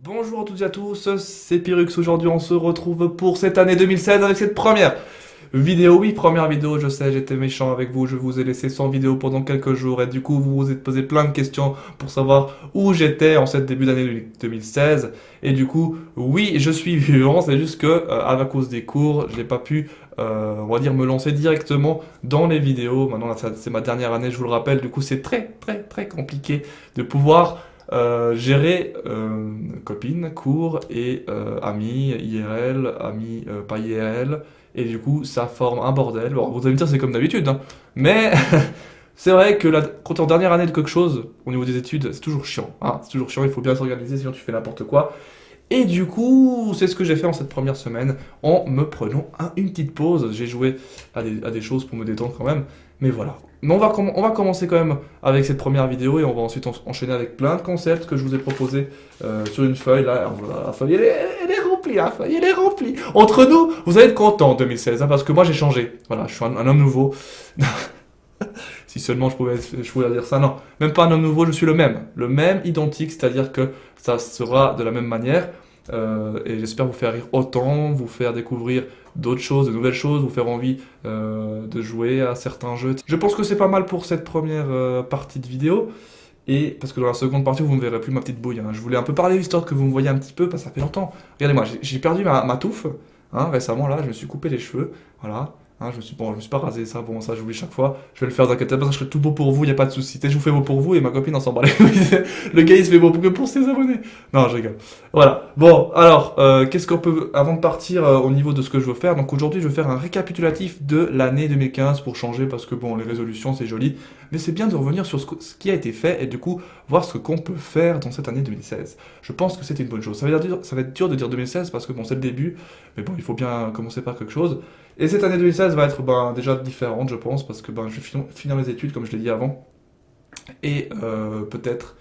Bonjour à toutes et à tous, c'est Pyrrhux. Aujourd'hui on se retrouve pour cette année 2016 avec cette première vidéo. Oui, première vidéo, je sais, j'étais méchant avec vous, je vous ai laissé sans vidéo pendant quelques jours et du coup vous vous êtes posé plein de questions pour savoir où j'étais en cette début d'année 2016. Et du coup, oui, je suis vivant, c'est juste que à cause des cours, je n'ai pas pu, on va dire, me lancer directement dans les vidéos. Maintenant là, c'est ma dernière année, je vous le rappelle, du coup c'est très compliqué de pouvoir gérer copines, cours et amis IRL, amis pas IRL, et du coup ça forme un bordel. Bon, vous allez me dire c'est comme d'habitude, hein, mais c'est vrai que quand t'es en dernière année de quelque chose, au niveau des études, c'est toujours chiant, hein, c'est toujours chiant, il faut bien s'organiser sinon tu fais n'importe quoi. Et du coup, c'est ce que j'ai fait en cette première semaine, en me prenant une petite pause. J'ai joué à des choses pour me détendre quand même, mais voilà. Mais on va commencer quand même avec cette première vidéo et on va ensuite enchaîner avec plein de concepts que je vous ai proposés sur une feuille. Là, voilà, la feuille, elle est remplie, la feuille, elle est remplie. Entre nous, vous allez être contents en 2016, hein, parce que moi j'ai changé. Voilà, je suis un homme nouveau. Si seulement je pouvais dire ça, non. Même pas un homme nouveau, je suis le même identique, c'est-à-dire que ça sera de la même manière. Et j'espère vous faire rire autant, vous faire découvrir d'autres choses, de nouvelles choses, vous faire envie de jouer à certains jeux. Je pense que c'est pas mal pour cette première partie de vidéo. Et parce que dans la seconde partie, vous ne verrez plus ma petite bouille, hein. Je voulais un peu parler histoire que vous me voyez un petit peu, parce que ça fait longtemps. Regardez-moi, j'ai perdu ma touffe, hein, récemment, là, je me suis coupé les cheveux, voilà. Hein, je me suis pas rasé, ça, bon, ça j'oublie chaque fois. Je vais le faire, t'inquiète pas, je serai tout beau pour vous, y a pas de souci. Je vous fais beau pour vous et ma copine en s'en bat les couilles. Le gars il se fait beau que pour ses abonnés. Non, je rigole. Voilà. Bon, alors, qu'est-ce qu'on peut, avant de partir au niveau de ce que je veux faire, donc aujourd'hui je vais faire un récapitulatif de l'année 2015 pour changer, parce que bon, les résolutions c'est joli, mais c'est bien de revenir sur ce qui a été fait et du coup, voir ce qu'on peut faire dans cette année 2016. Je pense que c'était une bonne chose. Ça va être dur de dire 2016 parce que bon, c'est le début, mais bon, il faut bien commencer par quelque chose. Et cette année 2016 va être déjà différente, je pense, parce que je vais finir mes études, comme je l'ai dit avant. Et peut-être,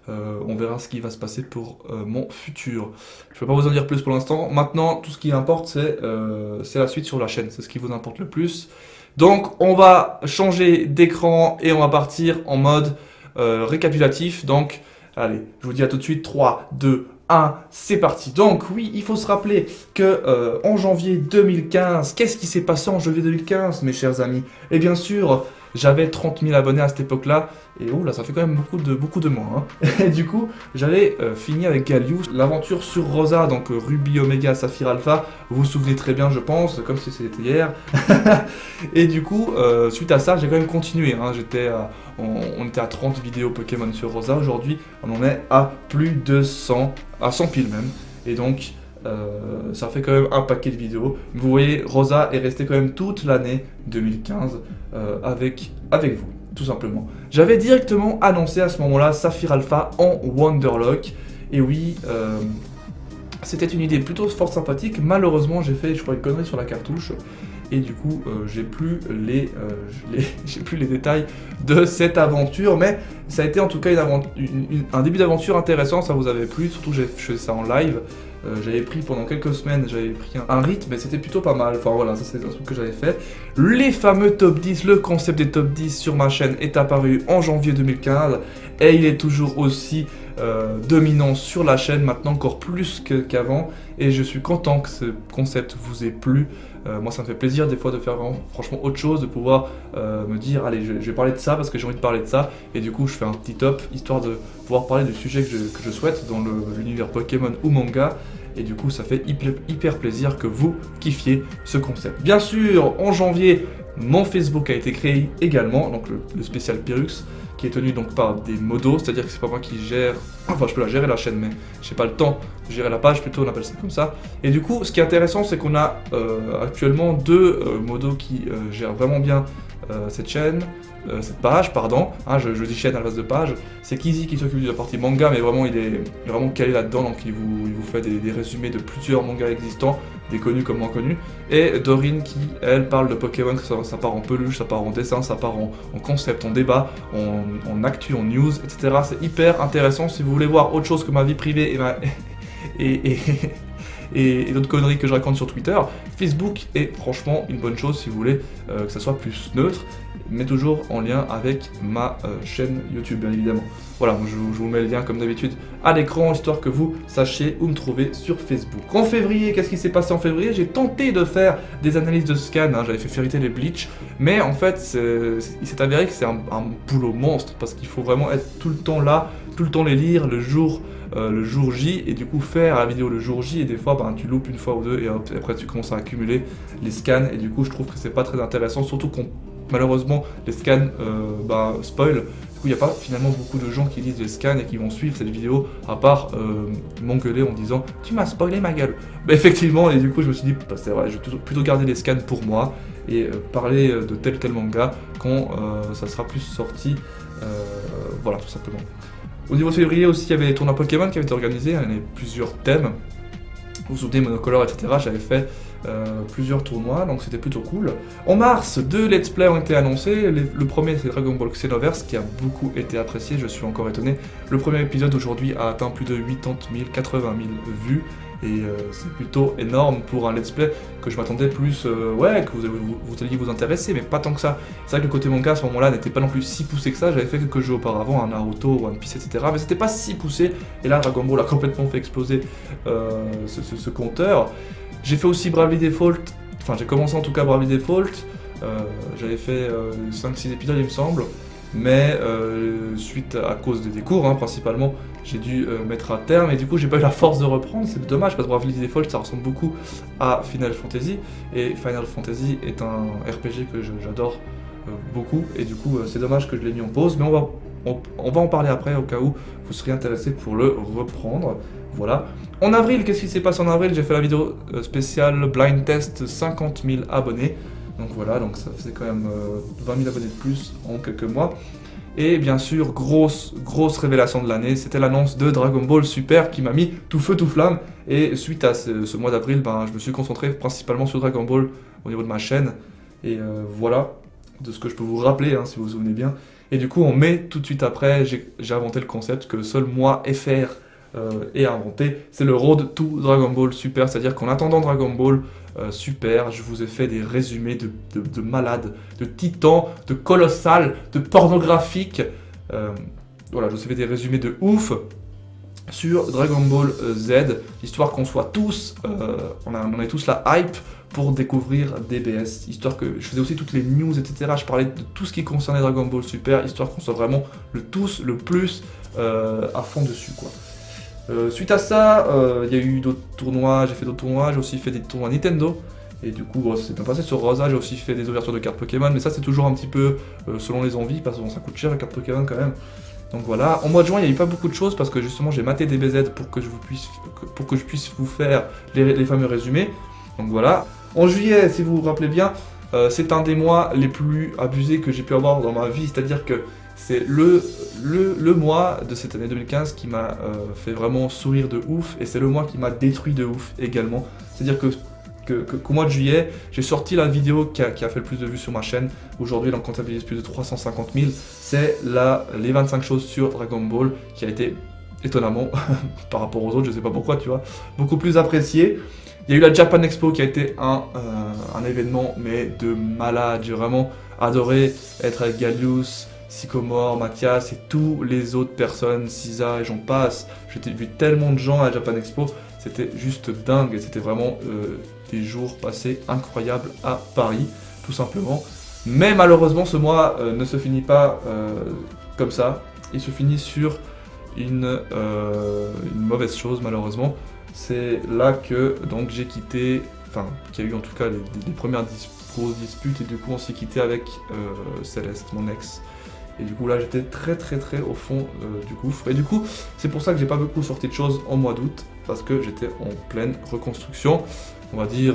on verra ce qui va se passer pour mon futur. Je ne peux pas vous en dire plus pour l'instant. Maintenant, tout ce qui importe, c'est la suite sur la chaîne. C'est ce qui vous importe le plus. Donc, on va changer d'écran et on va partir en mode récapitulatif. Donc, allez, je vous dis à tout de suite. 3, 2, c'est parti. Donc oui, il faut se rappeler que en janvier 2015, qu'est-ce qui s'est passé en janvier 2015, mes chers amis? Et bien sûr, j'avais 30 000 abonnés à cette époque-là, et oh là, ça fait quand même beaucoup de moins, hein. Et du coup, j'avais fini avec Gallius, l'aventure sur Rosa, donc Ruby, Omega, Saphir, Alpha, vous vous souvenez très bien, je pense, comme si c'était hier. Et du coup, suite à ça, j'ai quand même continué, hein. On était à 30 vidéos Pokémon sur Rosa, aujourd'hui, on en est à plus de 100, à 100 piles même, et donc ça fait quand même un paquet de vidéos. Vous voyez, Rosa est resté quand même toute l'année 2015 avec vous, tout simplement. J'avais directement annoncé à ce moment-là Saphir Alpha en Wonderlock, et oui, c'était une idée plutôt fort sympathique. Malheureusement, j'ai fait, je crois, une connerie sur la cartouche, et du coup, j'ai plus les détails de cette aventure, mais ça a été en tout cas un début d'aventure intéressant, ça vous avait plu, surtout que j'ai fait ça en live. J'avais pris pendant quelques semaines, j'avais pris un rythme, mais c'était plutôt pas mal. Enfin voilà, ça c'est un truc que j'avais fait. Les fameux top 10, le concept des top 10 sur ma chaîne est apparu en janvier 2015 et il est toujours aussi dominant sur la chaîne, maintenant encore plus qu'avant, et je suis content que ce concept vous ait plu. Moi ça me fait plaisir des fois de faire vraiment, franchement autre chose, de pouvoir me dire allez je vais parler de ça parce que j'ai envie de parler de ça, et du coup je fais un petit top histoire de pouvoir parler du sujet que je souhaite dans l'univers Pokémon ou manga. Et du coup, ça fait hyper plaisir que vous kiffiez ce concept. Bien sûr, en janvier, mon Facebook a été créé également, donc le spécial Pyrrhux, qui est tenu donc par des modos, c'est-à-dire que c'est pas moi qui gère, enfin je peux la gérer la chaîne, mais j'ai pas le temps de gérer la page, plutôt on appelle ça comme ça. Et du coup, ce qui est intéressant, c'est qu'on a actuellement deux modos qui gèrent vraiment bien cette page, pardon, hein, je dis chaîne à la place de page. C'est Kizzy qui s'occupe de la partie manga, mais vraiment il est vraiment calé là-dedans, donc il vous fait des résumés de plusieurs mangas existants, des connus comme moins connus, et Dorine qui, elle, parle de Pokémon, que ça part en peluche, ça part en dessin, ça part en concept, en débat, en actu, en news, etc. C'est hyper intéressant si vous voulez voir autre chose que ma vie privée et d'autres conneries que je raconte sur Twitter. Facebook est franchement une bonne chose si vous voulez que ça soit plus neutre, mais toujours en lien avec ma chaîne YouTube bien évidemment. Voilà, moi, je vous mets le lien comme d'habitude à l'écran, histoire que vous sachiez où me trouver sur Facebook. En février, qu'est-ce qui s'est passé en février? J'ai tenté de faire des analyses de scan, hein, j'avais fait ferriter les bleach, mais en fait, il s'est avéré que c'est un boulot monstre, parce qu'il faut vraiment être tout le temps là, tout le temps les lire, le jour J, et du coup faire la vidéo le jour J, et des fois, tu loupes une fois ou deux, et hop, après tu commences à accumuler les scans, et du coup, je trouve que c'est pas très intéressant, surtout qu'on malheureusement les scans spoil. Du coup il n'y a pas finalement beaucoup de gens qui lisent les scans et qui vont suivre cette vidéo à part m'engueuler en disant tu m'as spoilé ma gueule. Effectivement, et du coup je me suis dit c'est vrai, je vais plutôt garder les scans pour moi et parler de tel manga quand ça sera plus sorti. Voilà, tout simplement. Au niveau de février aussi, il y avait les tournois Pokémon qui avaient été organisés, il y avait plusieurs thèmes. Vous vous souvenez, Monocolor, etc. J'avais fait plusieurs tournois, donc c'était plutôt cool. En mars, 2 let's play ont été annoncés. Le premier, c'est Dragon Ball Xenoverse, qui a beaucoup été apprécié, je suis encore étonné. Le premier épisode aujourd'hui a atteint plus de 80 000 vues, et c'est plutôt énorme pour un let's play que je m'attendais plus, que vous alliez vous intéresser, mais pas tant que ça. C'est vrai que le côté manga à ce moment-là n'était pas non plus si poussé que ça. J'avais fait quelques jeux auparavant, un Naruto, One Piece, etc. Mais c'était pas si poussé, et là Dragon Ball a complètement fait exploser ce compteur. J'ai fait aussi Bravely Default, enfin j'ai commencé en tout cas Bravely Default, j'avais fait 5-6 épisodes il me semble, mais suite à cause des cours principalement, j'ai dû mettre un terme et du coup j'ai pas eu la force de reprendre, c'est dommage parce que Bravely Default ça ressemble beaucoup à Final Fantasy, et Final Fantasy est un RPG que j'adore beaucoup, et du coup c'est dommage que je l'ai mis en pause, mais on va en parler après au cas où vous seriez intéressé pour le reprendre. Voilà. En avril, qu'est-ce qui s'est passé en avril? J'ai fait la vidéo spéciale Blind Test 50 000 abonnés. Donc voilà, donc ça faisait quand même 20 000 abonnés de plus en quelques mois. Et bien sûr, grosse révélation de l'année, c'était l'annonce de Dragon Ball Super qui m'a mis tout feu tout flamme. Et suite à ce mois d'avril, je me suis concentré principalement sur Dragon Ball au niveau de ma chaîne. Et voilà, de ce que je peux vous rappeler, si vous vous souvenez bien. Et du coup, en mai, tout de suite après, j'ai inventé le concept que seul moi, FR, et inventé, c'est le Road to Dragon Ball Super, c'est-à-dire qu'en attendant Dragon Ball Super, je vous ai fait des résumés de malades, de titans, de colossales, de pornographiques. Voilà, je vous ai fait des résumés de ouf sur Dragon Ball Z, histoire qu'on soit tous, on est tous la hype pour découvrir DBS, histoire que je faisais aussi toutes les news, etc. Je parlais de tout ce qui concernait Dragon Ball Super, histoire qu'on soit vraiment le plus à fond dessus, quoi. Suite à ça, il y a eu d'autres tournois, j'ai fait d'autres tournois, j'ai aussi fait des tournois Nintendo, et du coup ça s'est bien passé sur Rosa, j'ai aussi fait des ouvertures de cartes Pokémon, mais ça c'est toujours un petit peu selon les envies, parce que ça coûte cher les cartes Pokémon quand même. Donc voilà, en mois de juin il n'y a eu pas beaucoup de choses, parce que justement j'ai maté DBZ pour que je puisse vous faire les fameux résumés, donc voilà. En juillet, si vous vous rappelez bien, c'est un des mois les plus abusés que j'ai pu avoir dans ma vie, c'est-à-dire que c'est le mois de cette année 2015 qui m'a fait vraiment sourire de ouf, et c'est le mois qui m'a détruit de ouf également. C'est-à-dire qu'au mois de juillet, j'ai sorti la vidéo qui a fait le plus de vues sur ma chaîne. Aujourd'hui, elle en comptabilise plus de 350 000. C'est les 25 choses sur Dragon Ball qui a été étonnamment, par rapport aux autres, je sais pas pourquoi, tu vois, beaucoup plus apprécié. Il y a eu la Japan Expo qui a été un événement mais de malade. J'ai vraiment adoré être avec Gallius, Sycomore, Mathias et tous les autres personnes, Sisa et j'en passe. J'ai vu tellement de gens à la Japan Expo, c'était juste dingue et c'était vraiment des jours passés incroyables à Paris, tout simplement. Mais malheureusement, ce mois ne se finit pas comme ça. Il se finit sur une mauvaise chose, malheureusement. C'est là que donc j'ai quitté, enfin, qu'il y a eu en tout cas les premières grosses disputes, et du coup on s'est quitté avec Céleste, mon ex. Et du coup là j'étais très au fond du gouffre. Et du coup c'est pour ça que j'ai pas beaucoup sorti de choses en mois d'août, parce que j'étais en pleine reconstruction, on va dire,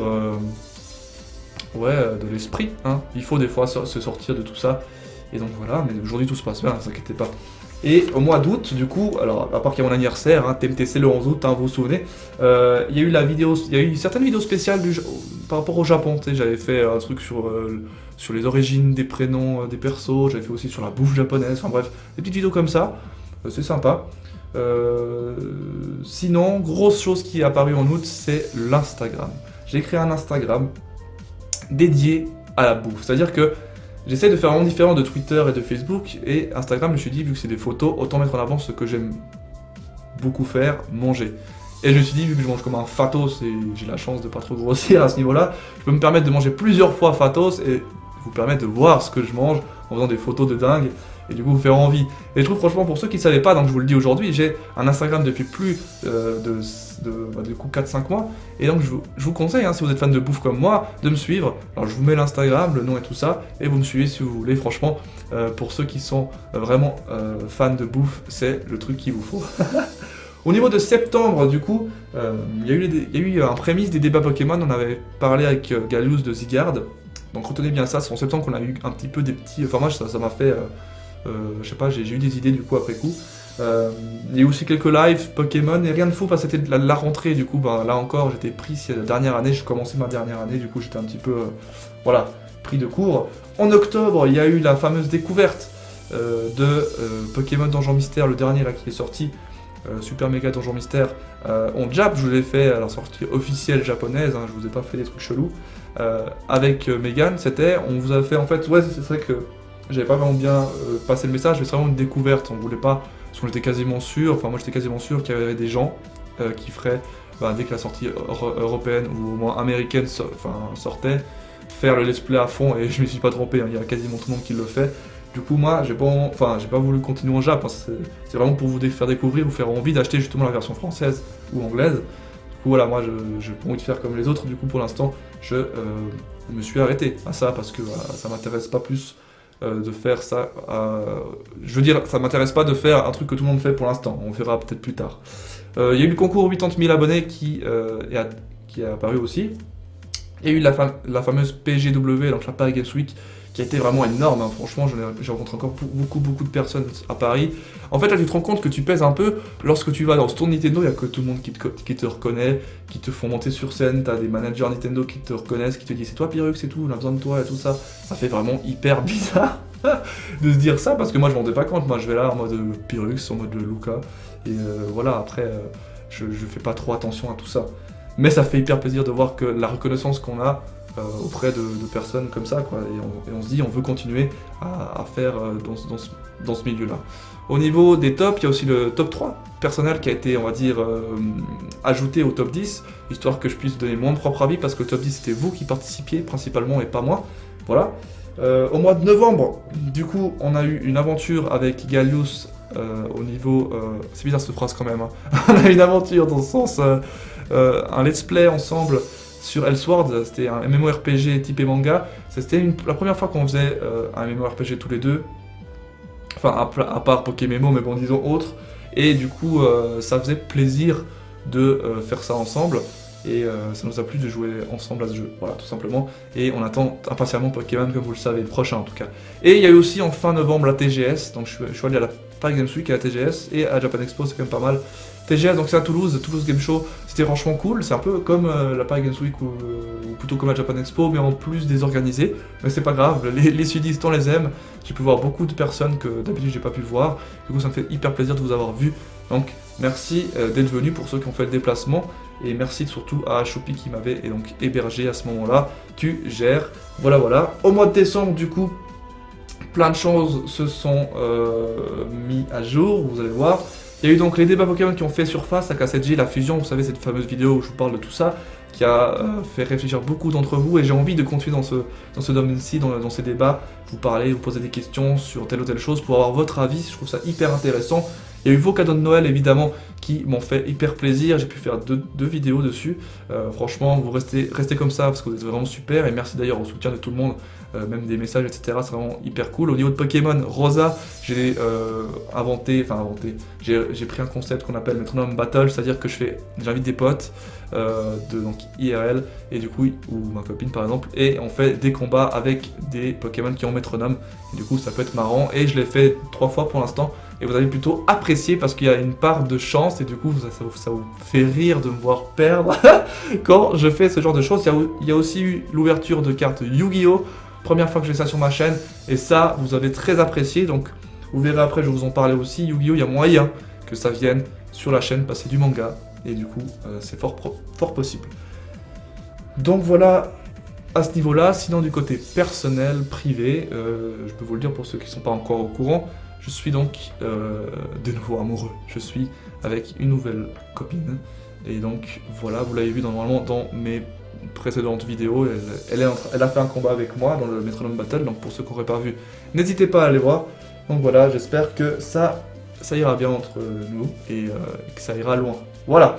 de l'esprit. Il faut des fois se sortir de tout ça. Et donc voilà, mais aujourd'hui tout se passe bien, ne vous inquiétez pas. Et au mois d'août, du coup, alors à part qu'il y a mon anniversaire, TMTC le 11 août, vous vous souvenez, il y a eu certaines vidéos spéciales par rapport au Japon. J'avais fait un truc sur les origines des prénoms des persos, j'avais fait aussi sur la bouffe japonaise, enfin bref, des petites vidéos comme ça, c'est sympa. Sinon, grosse chose qui est apparue en août, c'est l'Instagram. J'ai créé un Instagram dédié à la bouffe. C'est-à-dire que j'essaie de faire vraiment différent de Twitter et de Facebook. Et Instagram, je me suis dit, vu que c'est des photos, autant mettre en avant ce que j'aime beaucoup faire, manger. Et je me suis dit, vu que je mange comme un fatos et j'ai la chance de pas trop grossir à ce niveau-là, je peux me permettre de manger plusieurs fois fatos et vous permettre de voir ce que je mange en faisant des photos de dingue et du coup vous faire envie. Et je trouve franchement, pour ceux qui ne savaient pas, donc je vous le dis aujourd'hui, j'ai un Instagram depuis plus du coup 4-5 mois. Et donc je vous conseille, hein, si vous êtes fan de bouffe comme moi, de me suivre. Alors je vous mets l'Instagram, le nom et tout ça, et vous me suivez si vous voulez. Franchement, pour ceux qui sont vraiment fans de bouffe, c'est le truc qu'il vous faut. Au niveau de septembre, du coup, il y a eu un prémisse des débats Pokémon. On avait parlé avec Galus de Zygarde. Donc retenez bien ça, c'est en septembre qu'on a eu un petit peu des petits... Enfin moi ça m'a fait... je sais pas, j'ai eu des idées du coup après coup. Il y a eu aussi quelques lives Pokémon et rien de fou parce que c'était la rentrée du coup. Ben, là encore j'étais pris, c'est la dernière année, j'ai commencé ma dernière année, du coup j'étais un petit peu voilà, pris de court. En octobre il y a eu la fameuse découverte de Pokémon Donjon Mystère, le dernier là qui est sorti. Super méga Donjon Mystère en Jap, je vous l'ai fait à la sortie officielle japonaise, hein, je vous ai pas fait des trucs chelous. Avec Megan, on vous a fait en fait, ouais c'est vrai que j'avais pas vraiment bien passé le message, mais c'est vraiment une découverte, on voulait pas, parce qu'on était quasiment sûr, enfin moi j'étais quasiment sûr qu'il y avait des gens qui feraient, dès que la sortie européenne ou au moins américaine sortait, faire le let's play à fond, et je me suis pas trompé, hein, il y a quasiment tout le monde qui le fait. Du coup, moi, j'ai pas voulu continuer en Jap, hein, c'est vraiment pour vous faire découvrir, vous faire envie d'acheter justement la version française ou anglaise. Du coup, voilà, moi, j'ai pas envie de faire comme les autres, du coup, pour l'instant, je me suis arrêté à ça, parce que ça m'intéresse pas plus de faire ça. Je veux dire, ça m'intéresse pas de faire un truc que tout le monde fait pour l'instant, on verra peut-être plus tard. Il y a eu le concours 80 000 abonnés qui est apparu aussi. Il y a eu la fameuse PGW, donc la Paris Games Week, qui a été vraiment énorme, hein. Franchement, j'ai rencontré encore beaucoup de personnes à Paris. En fait, là, tu te rends compte que tu pèses un peu lorsque tu vas dans ce tour Nintendo, il n'y a que tout le monde qui te reconnaît, qui te font monter sur scène, t'as des managers Nintendo qui te reconnaissent, qui te disent c'est toi Pyrrhux, c'est tout, on a besoin de toi et tout ça. Ça fait vraiment hyper bizarre de se dire ça, parce que moi je m'en rendais pas compte, moi je vais là en mode Pyrrhux, en mode Luca, et voilà, après je fais pas trop attention à tout ça. Mais ça fait hyper plaisir de voir que la reconnaissance qu'on a auprès de personnes comme ça, quoi. Et on se dit on veut continuer à faire dans ce milieu-là. Au niveau des tops, il y a aussi le top 3 personnel qui a été, on va dire, ajouté au top 10, histoire que je puisse donner mon propre avis, parce que le top 10 c'était vous qui participiez principalement et pas moi. Voilà. Au mois de novembre, du coup, on a eu une aventure avec Gallius au niveau... c'est bizarre cette phrase quand même, hein. On a eu une aventure dans le sens... un let's play ensemble sur Elsword, c'était un MMORPG typé manga. C'était la première fois qu'on faisait un MMORPG tous les deux. Enfin, à part Pokémon, mais bon, disons autre. Et du coup, ça faisait plaisir de faire ça ensemble. Et ça nous a plu de jouer ensemble à ce jeu, voilà, tout simplement. Et on attend impatiemment Pokémon, comme vous le savez, le prochain en tout cas. Et il y a eu aussi en fin novembre la TGS, donc je suis allé à la Paris Games Week, à la TGS, et à Japan Expo, c'est quand même pas mal. TGS, donc c'est à Toulouse Game Show, c'était franchement cool, c'est un peu comme la Paris Games Week ou plutôt comme la Japan Expo, mais en plus désorganisé. Mais c'est pas grave, les sudistes on les aime, j'ai pu voir beaucoup de personnes que d'habitude j'ai pas pu voir, du coup ça me fait hyper plaisir de vous avoir vu. Donc merci d'être venus pour ceux qui ont fait le déplacement, et merci surtout à Shopee qui m'avait donc hébergé à ce moment-là. Tu gères, voilà. Au mois de décembre du coup, plein de choses se sont mis à jour, vous allez voir. Il y a eu donc les débats Pokémon qui ont fait surface à K7J, la fusion, vous savez, cette fameuse vidéo où je vous parle de tout ça, qui a fait réfléchir beaucoup d'entre vous, et j'ai envie de continuer dans ce domaine-ci, dans ces débats, vous parler, vous poser des questions sur telle ou telle chose pour avoir votre avis. Je trouve ça hyper intéressant. Il y a eu vos cadeaux de Noël évidemment qui m'ont fait hyper plaisir, j'ai pu faire deux vidéos dessus. Franchement, vous restez comme ça parce que vous êtes vraiment super, et merci d'ailleurs au soutien de tout le monde, même des messages, etc. C'est vraiment hyper cool. Au niveau de Pokémon Rosa, j'ai j'ai pris un concept qu'on appelle Metronome Battle, c'est-à-dire que j'invite des potes donc IRL, et du coup, ou ma copine par exemple, et on fait des combats avec des Pokémon qui ont métronome, et du coup ça peut être marrant, et je l'ai fait 3 fois pour l'instant, et vous allez plutôt apprécier parce qu'il y a une part de chance, et du coup ça vous fait rire de me voir perdre quand je fais ce genre de choses. Il y a aussi eu l'ouverture de cartes Yu-Gi-Oh! Première fois que je fais ça sur ma chaîne, et ça vous avez très apprécié, donc vous verrez après, je vais vous en parler aussi. Yu-Gi-Oh! Il y a moyen que ça vienne sur la chaîne passer du manga, et du coup c'est fort possible. Donc voilà à ce niveau-là. Sinon du côté personnel, privé, je peux vous le dire pour ceux qui ne sont pas encore au courant, je suis donc de nouveau amoureux. Je suis avec une nouvelle copine, et donc voilà, vous l'avez vu normalement dans mes précédentes vidéos, elle a fait un combat avec moi dans le Metronome Battle, donc pour ceux qui n'auraient pas vu, n'hésitez pas à aller voir. Donc voilà, j'espère que ça ira bien entre nous, et que ça ira loin. Voilà,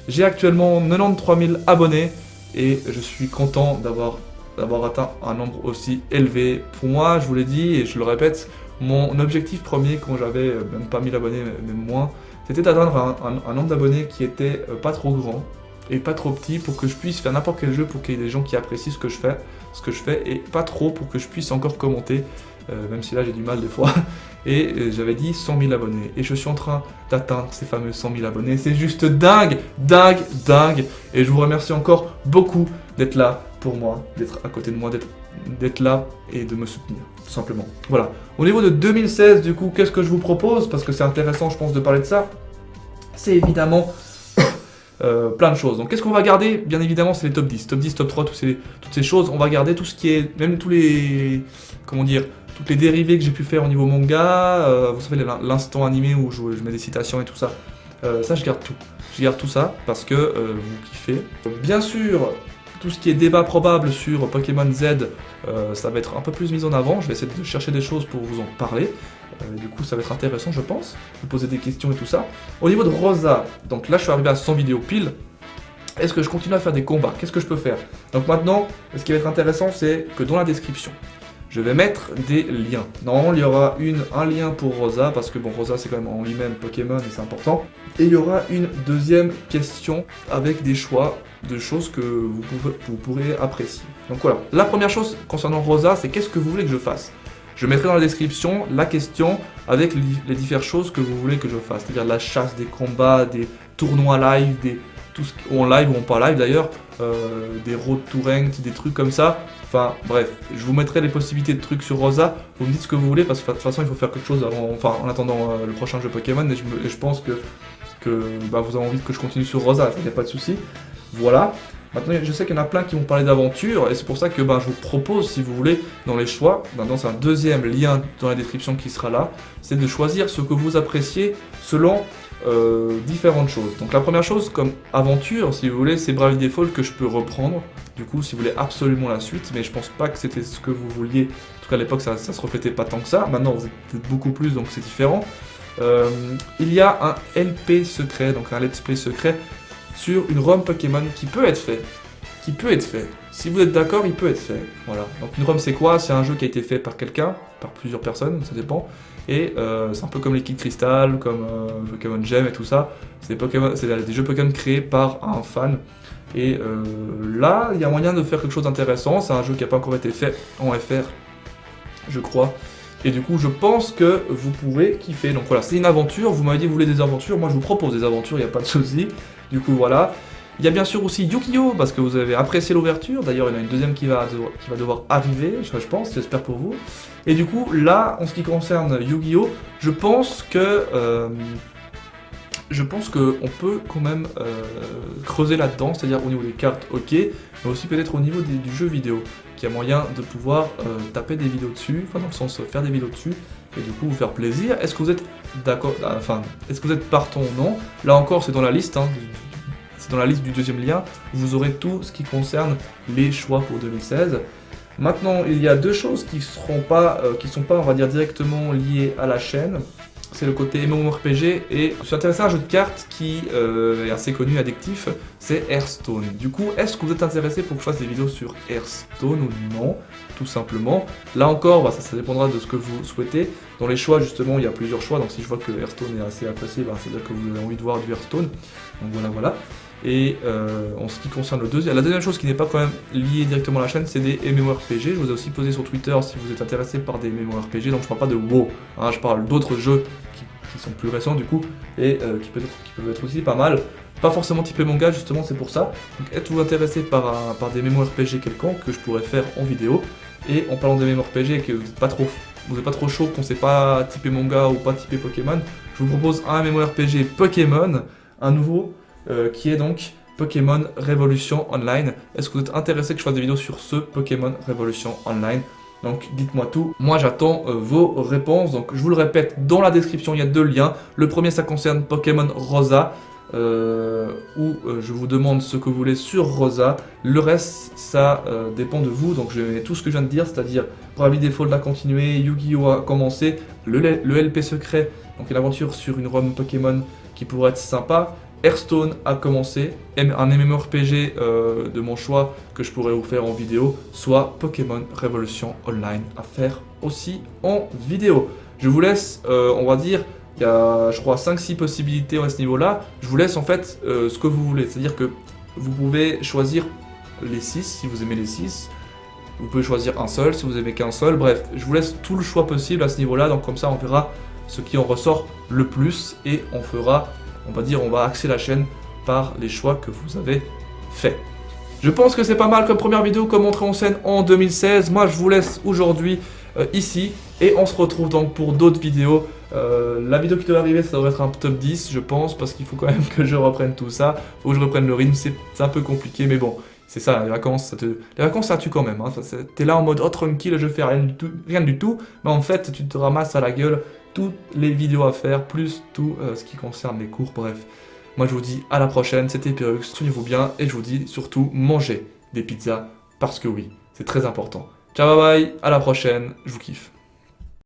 j'ai actuellement 93 000 abonnés, et je suis content d'avoir atteint un nombre aussi élevé. Pour moi, je vous l'ai dit, et je le répète, mon objectif premier quand j'avais même pas 1000 abonnés, même moins, c'était d'atteindre un nombre d'abonnés qui était pas trop grand et pas trop petit pour que je puisse faire n'importe quel jeu, pour qu'il y ait des gens qui apprécient ce que je fais, et pas trop pour que je puisse encore commenter, même si là j'ai du mal des fois. Et j'avais dit 100 000 abonnés, et je suis en train d'atteindre ces fameux 100 000 abonnés. C'est juste dingue, dingue, dingue, et je vous remercie encore beaucoup d'être là pour moi, d'être à côté de moi, d'être là et de me soutenir, tout simplement. Voilà. Au niveau de 2016, du coup, qu'est-ce que je vous propose? Parce que c'est intéressant, je pense, de parler de ça. C'est évidemment plein de choses. Donc qu'est-ce qu'on va garder? Bien évidemment, c'est les top 10, top 10, top 3, toutes ces choses. On va garder tout ce qui est, même tous les, comment dire, toutes les dérivés que j'ai pu faire au niveau manga, vous savez, l'instant animé où je mets des citations et tout ça. Ça, je garde tout. Je garde tout ça parce que vous kiffez. Bien sûr, tout ce qui est débat probable sur Pokémon Z, ça va être un peu plus mis en avant. Je vais essayer de chercher des choses pour vous en parler. Du coup, ça va être intéressant, je pense. Vous poser des questions et tout ça. Au niveau de Rosa, donc là, je suis arrivé à 100 vidéos pile. Est-ce que je continue à faire des combats? Qu'est-ce que je peux faire? Donc maintenant, ce qui va être intéressant, c'est que dans la description, je vais mettre des liens. Normalement, il y aura un lien pour Rosa, parce que bon, Rosa, c'est quand même en lui-même Pokémon, et c'est important. Et il y aura une deuxième question avec des choix de choses que vous pourrez apprécier. Donc voilà, la première chose concernant Rosa, c'est qu'est-ce que vous voulez que je fasse? Je mettrai dans la description la question avec les différentes choses que vous voulez que je fasse. C'est-à-dire la chasse, des combats, des tournois live, tout ce en live ou en pas live d'ailleurs, des road to ranked, des trucs comme ça. Enfin bref, je vous mettrai les possibilités de trucs sur Rosa. Vous me dites ce que vous voulez, parce que de toute façon il faut faire quelque chose en attendant le prochain jeu Pokémon. Et je pense que vous avez envie que je continue sur Rosa, il n'y a pas de souci. Voilà. Maintenant, je sais qu'il y en a plein qui vont parler d'aventure, et c'est pour ça que je vous propose, si vous voulez, dans les choix, c'est un deuxième lien dans la description qui sera là, c'est de choisir ce que vous appréciez selon différentes choses. Donc la première chose, comme aventure, si vous voulez, c'est Bravely Default que je peux reprendre, du coup, si vous voulez absolument la suite, mais je pense pas que c'était ce que vous vouliez. En tout cas, à l'époque, ça se reflétait pas tant que ça. Maintenant, vous êtes beaucoup plus, donc c'est différent. Il y a un LP secret, donc un let's play secret, sur une ROM Pokémon qui peut être fait. Si vous êtes d'accord, il peut être fait. Voilà. Donc une ROM, c'est quoi? C'est un jeu qui a été fait par quelqu'un, par plusieurs personnes, ça dépend. Et c'est un peu comme les Kid Crystal, comme Pokémon Gem et tout ça. C'est des jeux Pokémon créés par un fan. Et là, il y a moyen de faire quelque chose d'intéressant. C'est un jeu qui n'a pas encore été fait en FR, je crois. Et du coup, je pense que vous pourrez kiffer. Donc voilà, c'est une aventure. Vous m'avez dit que vous voulez des aventures. Moi, je vous propose des aventures, il n'y a pas de souci. Du coup, voilà. Il y a bien sûr aussi Yu-Gi-Oh! Parce que vous avez apprécié l'ouverture. D'ailleurs, il y en a une deuxième qui va devoir arriver, je pense, j'espère pour vous. Et du coup, là, en ce qui concerne Yu-Gi-Oh! Je pense qu'on peut quand même creuser là-dedans, c'est-à-dire au niveau des cartes, ok, mais aussi peut-être au niveau du jeu vidéo, qu'il y a moyen de pouvoir taper des vidéos dessus, enfin dans le sens faire des vidéos dessus, et du coup vous faire plaisir. Est-ce que vous êtes d'accord, est-ce que vous êtes partant ou non? Là encore, c'est dans la liste, c'est dans la liste du deuxième lien, vous aurez tout ce qui concerne les choix pour 2016. Maintenant, il y a deux choses qui sont pas, on va dire, directement liées à la chaîne. C'est le côté MMORPG, et je suis intéressé à un jeu de cartes qui est assez connu, addictif, c'est Hearthstone. Du coup, est-ce que vous êtes intéressé pour que je fasse des vidéos sur Hearthstone ou non? Tout simplement. Là encore, ça dépendra de ce que vous souhaitez. Dans les choix, justement, il y a plusieurs choix, donc si je vois que Hearthstone est assez apprécié, c'est-à-dire que vous avez envie de voir du Hearthstone. Donc voilà. Et en ce qui concerne la deuxième chose qui n'est pas quand même liée directement à la chaîne, c'est des MMORPG. Je vous ai aussi posé sur Twitter si vous êtes intéressé par des MMORPG, donc je parle pas de WoW, je parle d'autres jeux qui sont plus récents du coup, et qui peuvent être aussi pas mal. Pas forcément typé manga, justement, c'est pour ça. Donc êtes-vous intéressé par des MMORPG quelconques que je pourrais faire en vidéo? Et en parlant des MMORPG et que vous n'êtes pas trop chaud, qu'on ne sait pas typé manga ou pas typé Pokémon, je je vous propose un MMORPG Pokémon, un nouveau, qui est donc Pokémon Révolution Online. Est-ce que vous êtes intéressé que je fasse des vidéos sur ce Pokémon Révolution Online? Donc dites-moi tout, moi j'attends vos réponses. Donc je vous le répète, dans la description il y a 2 liens. Le premier ça concerne Pokémon Rosa, où je vous demande ce que vous voulez sur Rosa. Le reste ça dépend de vous, donc je mets tout ce que je viens de dire, c'est-à-dire Bravely Default à continuer, Yu-Gi-Oh à commencer, le LP secret, donc une aventure sur une ROM Pokémon qui pourrait être sympa. Hearthstone a commencé, un MMORPG de mon choix que je pourrais vous faire en vidéo, soit Pokémon Révolution Online à faire aussi en vidéo. Je vous laisse, on va dire, il y a je crois 5-6 possibilités à ce niveau-là. Je vous laisse en fait ce que vous voulez, c'est-à-dire que vous pouvez choisir les 6 si vous aimez les 6. Vous pouvez choisir un seul si vous aimez qu'un seul, bref, je vous laisse tout le choix possible à ce niveau-là, donc comme ça on verra ce qui en ressort le plus et on fera... On va dire, on va axer la chaîne par les choix que vous avez faits. Je pense que c'est pas mal comme première vidéo, comme entrée en scène en 2016. Moi, je vous laisse aujourd'hui ici et on se retrouve donc pour d'autres vidéos. La vidéo qui doit arriver, ça devrait être un top 10, je pense, parce qu'il faut quand même que je reprenne tout ça. Il faut que je reprenne le rythme, c'est un peu compliqué, mais bon, c'est ça, les vacances, ça tue quand même. Hein. T'es là en mode oh tranquille, je fais rien du tout, mais en fait, tu te ramasses à la gueule toutes les vidéos à faire, plus tout ce qui concerne les cours, bref. Moi je vous dis à la prochaine, c'était Pyrrhux, souvenez-vous bien, et je vous dis surtout mangez des pizzas, parce que oui, c'est très important. Ciao bye bye, à la prochaine, je vous kiffe.